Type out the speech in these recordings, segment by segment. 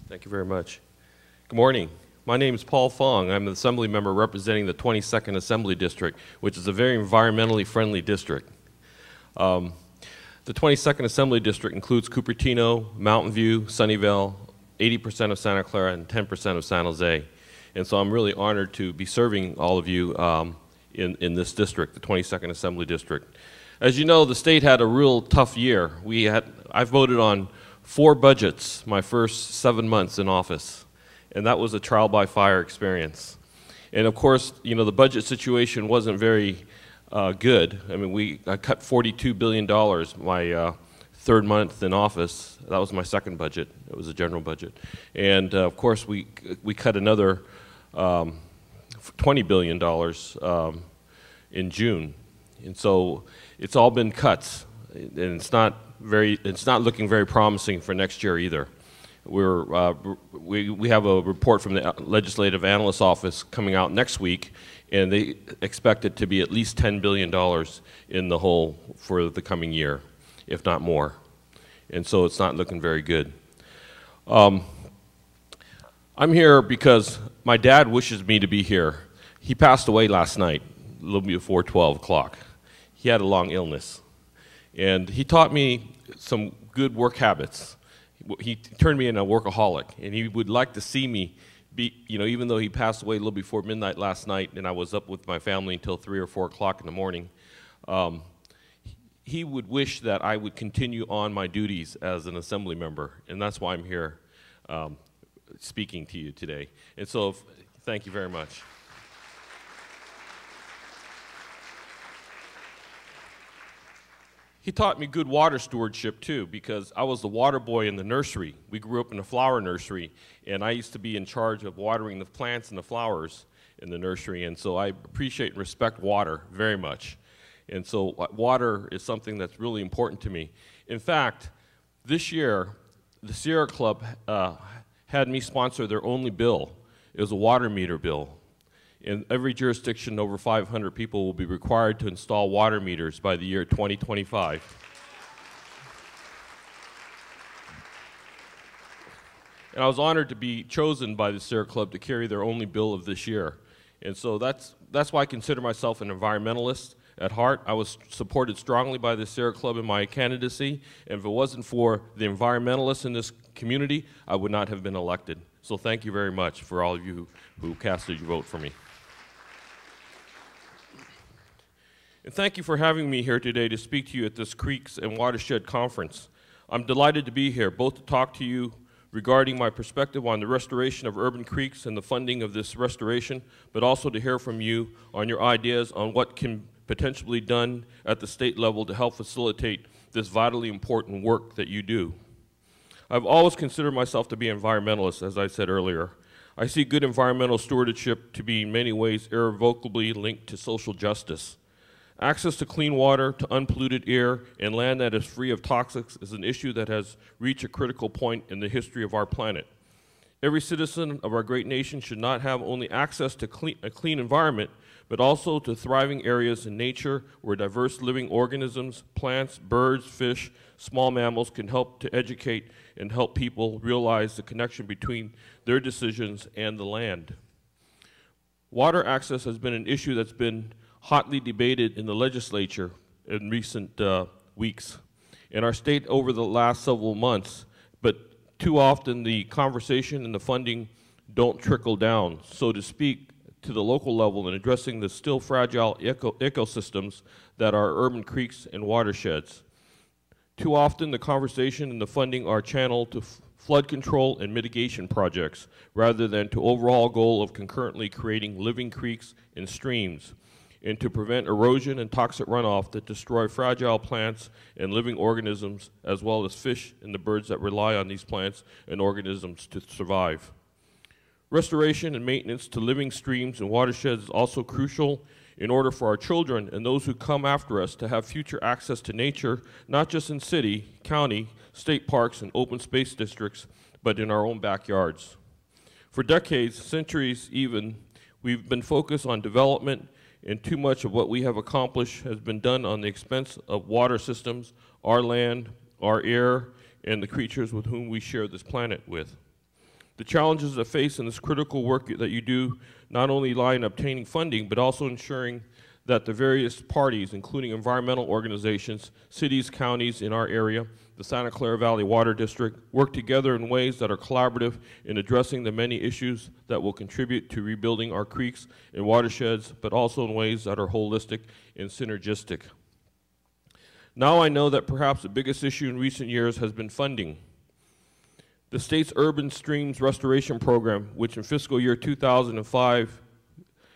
Thank you very much. Good morning. My name is Paul Fong. I'm an assembly member representing the 22nd Assembly District, which is a very environmentally friendly district. The 22nd Assembly District includes Cupertino, Mountain View, Sunnyvale, 80% of Santa Clara, and 10% of San Jose. And so I'm really honored to be serving all of you in this district, the 22nd Assembly District. As you know, the state had a real tough year. I voted on 4 budgets my first 7 months in office, and that was a trial by fire experience. And of course, you know, the budget situation wasn't very good. I mean, I cut $42 billion my 3rd month in office. That was my 2nd budget. It was a general budget. And of course, we cut another $20 billion in June. And so it's all been cuts, and it's not looking very promising for next year either. We have a report from the Legislative Analyst's Office coming out next week, and they expect it to be at least $10 billion in the hole for the coming year, if not more. And so it's not looking very good. I'm here because my dad wishes me to be here. He passed away last night, a little before 12 o'clock. He had a long illness. And he taught me some good work habits. He turned me into a workaholic, and he would like to see me be, you know, even though he passed away a little before midnight last night, and I was up with my family until 3 or 4 o'clock in the morning, he would wish that I would continue on my duties as an assembly member, and that's why I'm here speaking to you today. And so, thank you very much. He taught me good water stewardship too, because I was the water boy in the nursery. We grew up in a flower nursery, and I used to be in charge of watering the plants and the flowers in the nursery, and so I appreciate and respect water very much. And so water is something that's really important to me. In fact, this year, the Sierra Club had me sponsor their only bill. It was a water meter bill. In every jurisdiction, over 500 people will be required to install water meters by the year 2025. And I was honored to be chosen by the Sierra Club to carry their only bill of this year. And so that's why I consider myself an environmentalist at heart. I was supported strongly by the Sierra Club in my candidacy, and if it wasn't for the environmentalists in this community, I would not have been elected. So thank you very much for all of you who casted your vote for me. And thank you for having me here today to speak to you at this Creeks and Watershed Conference. I'm delighted to be here, both to talk to you regarding my perspective on the restoration of urban creeks and the funding of this restoration, but also to hear from you on your ideas on what can potentially be done at the state level to help facilitate this vitally important work that you do. I've always considered myself to be an environmentalist, as I said earlier. I see good environmental stewardship to be in many ways irrevocably linked to social justice. Access to clean water, to unpolluted air, and land that is free of toxics is an issue that has reached a critical point in the history of our planet. Every citizen of our great nation should not have only access to a clean environment, but also to thriving areas in nature where diverse living organisms, plants, birds, fish, small mammals can help to educate and help people realize the connection between their decisions and the land. Water access has been an issue that's been hotly debated in the legislature in recent weeks in our state over the last several months, but too often the conversation and the funding don't trickle down, so to speak, to the local level in addressing the still fragile ecosystems that are urban creeks and watersheds. Too often the conversation and the funding are channeled to flood control and mitigation projects rather than to overall goal of concurrently creating living creeks and streams, and to prevent erosion and toxic runoff that destroy fragile plants and living organisms, as well as fish and the birds that rely on these plants and organisms to survive. Restoration and maintenance to living streams and watersheds is also crucial in order for our children and those who come after us to have future access to nature, not just in city, county, state parks, and open space districts, but in our own backyards. For decades, centuries even, we've been focused on development, and too much of what we have accomplished has been done on the expense of water systems, our land, our air, and the creatures with whom we share this planet with. The challenges that face in this critical work that you do not only lie in obtaining funding, but also ensuring that the various parties, including environmental organizations, cities, counties in our area, the Santa Clara Valley Water District, work together in ways that are collaborative in addressing the many issues that will contribute to rebuilding our creeks and watersheds, but also in ways that are holistic and synergistic. Now I know that perhaps the biggest issue in recent years has been funding. The state's Urban Streams Restoration Program, which in fiscal year 2005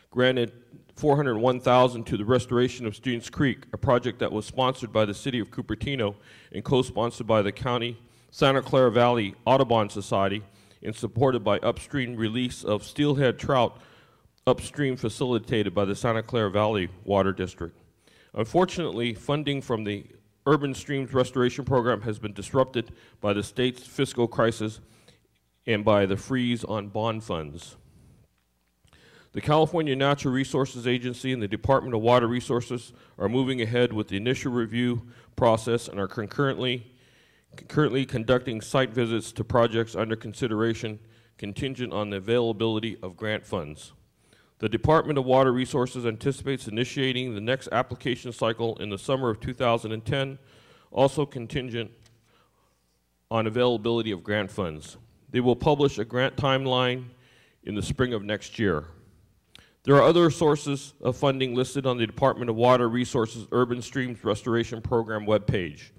granted $401,000 to the restoration of Students Creek, a project that was sponsored by the City of Cupertino and co-sponsored by the County Santa Clara Valley Audubon Society and supported by upstream release of steelhead trout upstream facilitated by the Santa Clara Valley Water District. Unfortunately, funding from the Urban Streams Restoration Program has been disrupted by the state's fiscal crisis and by the freeze on bond funds. The California Natural Resources Agency and the Department of Water Resources are moving ahead with the initial review process and are concurrently conducting site visits to projects under consideration contingent on the availability of grant funds. The Department of Water Resources anticipates initiating the next application cycle in the summer of 2010, also contingent on availability of grant funds. They will publish a grant timeline in the spring of next year. There are other sources of funding listed on the Department of Water Resources Urban Streams Restoration Program webpage.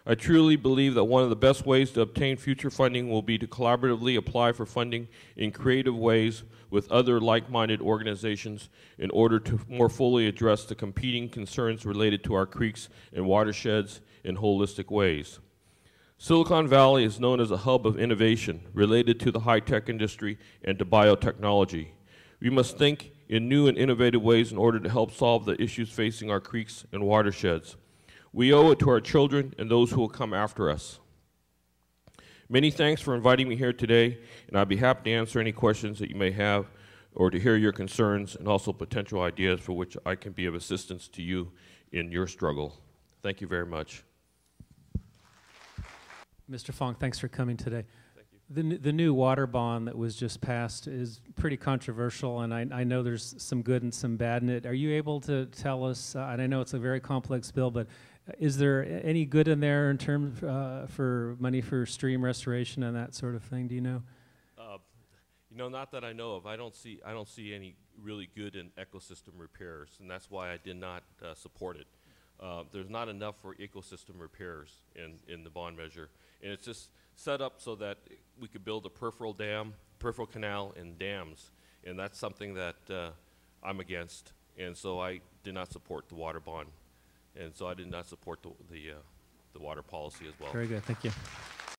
I truly believe that one of the best ways to obtain future funding will be to collaboratively apply for funding in creative ways with other like-minded organizations in order to more fully address the competing concerns related to our creeks and watersheds in holistic ways. Silicon Valley is known as a hub of innovation related to the high-tech industry and to biotechnology. We must think in new and innovative ways in order to help solve the issues facing our creeks and watersheds. We owe it to our children and those who will come after us. Many thanks for inviting me here today, and I'd be happy to answer any questions that you may have or to hear your concerns and also potential ideas for which I can be of assistance to you in your struggle. Thank you very much. Mr. Fong, thanks for coming today. The new water bond that was just passed is pretty controversial, and I know there's some good and some bad in it. Are you able to tell us, and I know it's a very complex bill, but is there any good in there in terms for money for stream restoration and that sort of thing? Do you know? You know, not that I know of. I don't see any really good in ecosystem repairs, and that's why I did not support it. There's not enough for ecosystem repairs in the bond measure, and it's just set up so that we could build a peripheral dam, peripheral canal, and dams, and that's something that I'm against, and so I did not support the water bond, and so I did not support the water policy as well. Very good, thank you.